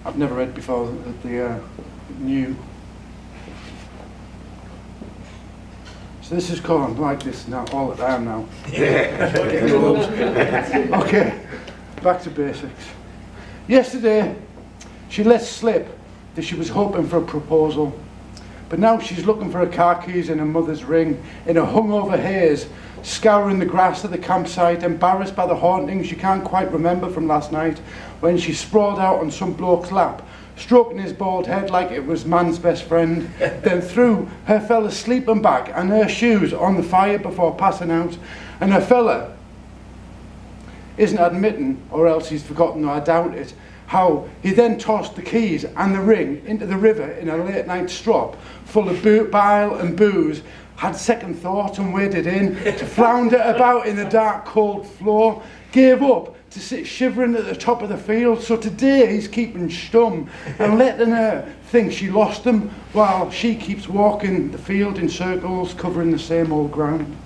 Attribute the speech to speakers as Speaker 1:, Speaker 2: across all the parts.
Speaker 1: I've never read before the new. So this is called like this now, all the time now. Okay, back to basics. Yesterday, she let slip that she was hoping for a proposal, but now she's looking for her car keys in her mother's ring, in a hungover haze, scouring the grass at the campsite, embarrassed by the hauntings she can't quite remember from last night, when she sprawled out on some bloke's lap, stroking his bald head like it was man's best friend, then threw her fella's sleeping bag and her shoes on the fire before passing out, and her fella isn't admitting, or else he's forgotten, or I doubt it, how he then tossed the keys and the ring into the river in a late night strop full of bile and booze, had second thought and waded in to flounder about in the dark cold floor, gave up to sit shivering at the top of the field. So today he's keeping stum and letting her think she lost him while she keeps walking the field in circles covering the same old ground.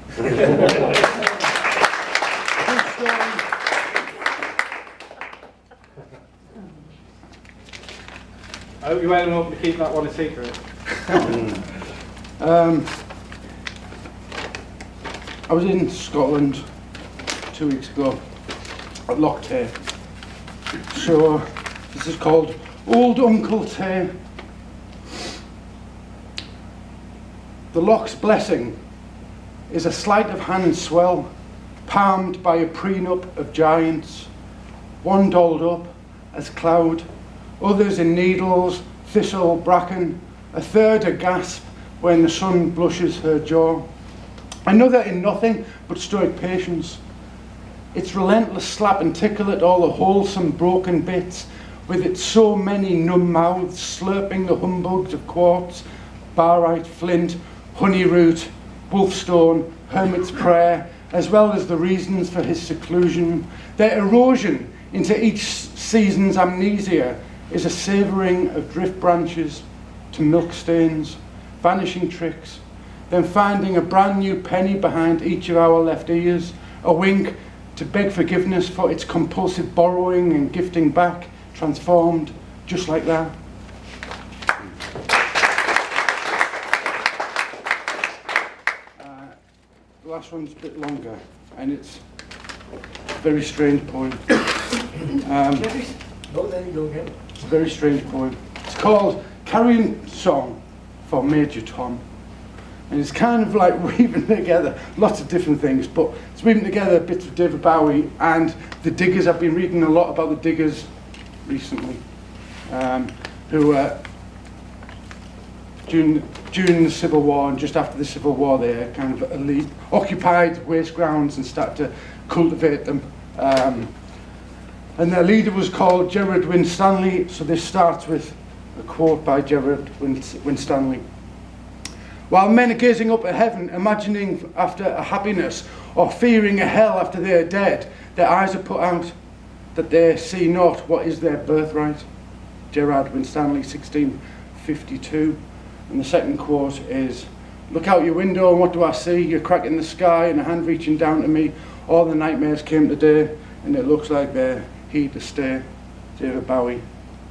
Speaker 2: I hope you're well enough to keep that one a secret.
Speaker 1: I was in Scotland 2 weeks ago at Loch Tay. So this is called Old Uncle Tay. The loch's blessing is a sleight of hand swell, palmed by a prenup of giants, one dolled up as cloud, others in needles, thistle, bracken, a third a gasp when the sun blushes her jaw, another in nothing but stoic patience, its relentless slap and tickle at all the wholesome broken bits, with its so many numb mouths slurping the humbugs of quartz, barite, flint, honey root, wolfstone, hermit's prayer, as well as the reasons for his seclusion. Their erosion into each season's amnesia is a savouring of drift branches to milk stains, vanishing tricks, then finding a brand new penny behind each of our left ears, a wink to beg forgiveness for its compulsive borrowing and gifting back, transformed just like that. The last one's a bit longer, and it's a very strange poem.
Speaker 3: Oh, there you go again.
Speaker 1: It's a very strange poem. It's called Carrying Song for Major Tom. And it's kind of like weaving together lots of different things, but it's weaving together bits of David Bowie and the Diggers. I've been reading a lot about the Diggers recently, who during the Civil War and just after the Civil War, they kind of occupied waste grounds and started to cultivate them. And their leader was called Gerard Winstanley, so this starts with a quote by Gerard Winstanley. While men are gazing up at heaven, imagining after a happiness, or fearing a hell after they are dead, their eyes are put out, that they see not what is their birthright. Gerard Winstanley, 1652. And the second quote is, look out your window and what do I see? You're cracking the sky and a hand reaching down to me. All the nightmares came today and it looks like they're here to stay. David Bowie,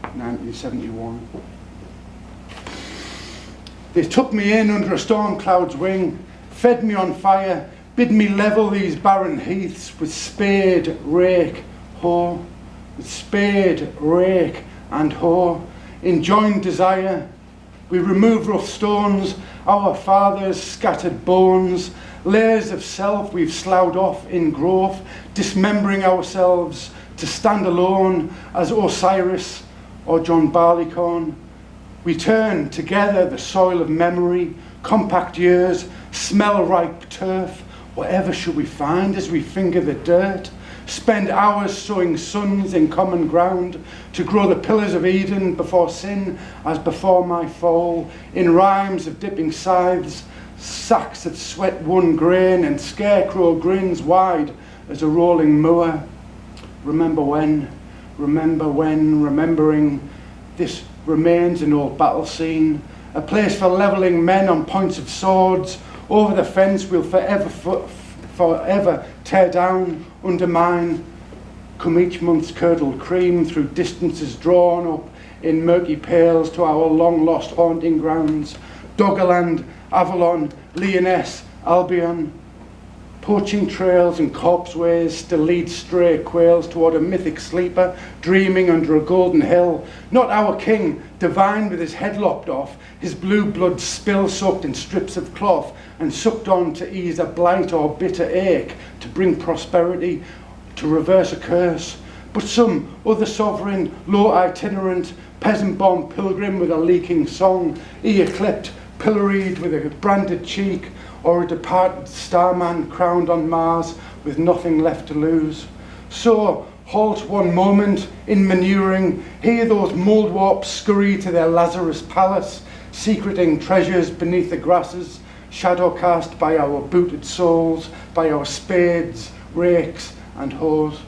Speaker 1: 1971. They took me in under a storm cloud's wing, fed me on fire, bid me level these barren heaths with spade, rake, hoe, with spade, rake and hoe. In joined desire, we remove rough stones, our fathers' scattered bones, layers of self we've sloughed off in growth, dismembering ourselves to stand alone as Osiris or John Barleycorn. We turn together the soil of memory, compact years, smell ripe turf, whatever shall we find as we finger the dirt, spend hours sowing sons in common ground, to grow the pillars of Eden before sin as before my fall, in rhymes of dipping scythes, sacks of sweat-won grain and scarecrow grins wide as a rolling mower. Remember when, remembering this remains an old battle scene, a place for levelling men on points of swords. Over the fence we'll forever tear down, undermine, come each month's curdled cream through distances drawn up in murky pails to our long-lost haunting grounds, Doggerland, Avalon, Lyonesse, Albion. Poaching trails and corpseways still lead stray quails toward a mythic sleeper dreaming under a golden hill. Not our king, divine with his head lopped off, his blue blood spill-soaked in strips of cloth and sucked on to ease a blight or bitter ache, to bring prosperity, to reverse a curse. But some other sovereign, low itinerant, peasant-born pilgrim with a leaking song, ear-clipped, pilloried with a branded cheek, or a departed starman crowned on Mars with nothing left to lose. So, halt one moment in manuring, hear those mould warps scurry to their Lazarus palace, secreting treasures beneath the grasses, shadow cast by our booted soles, by our spades, rakes and hoes.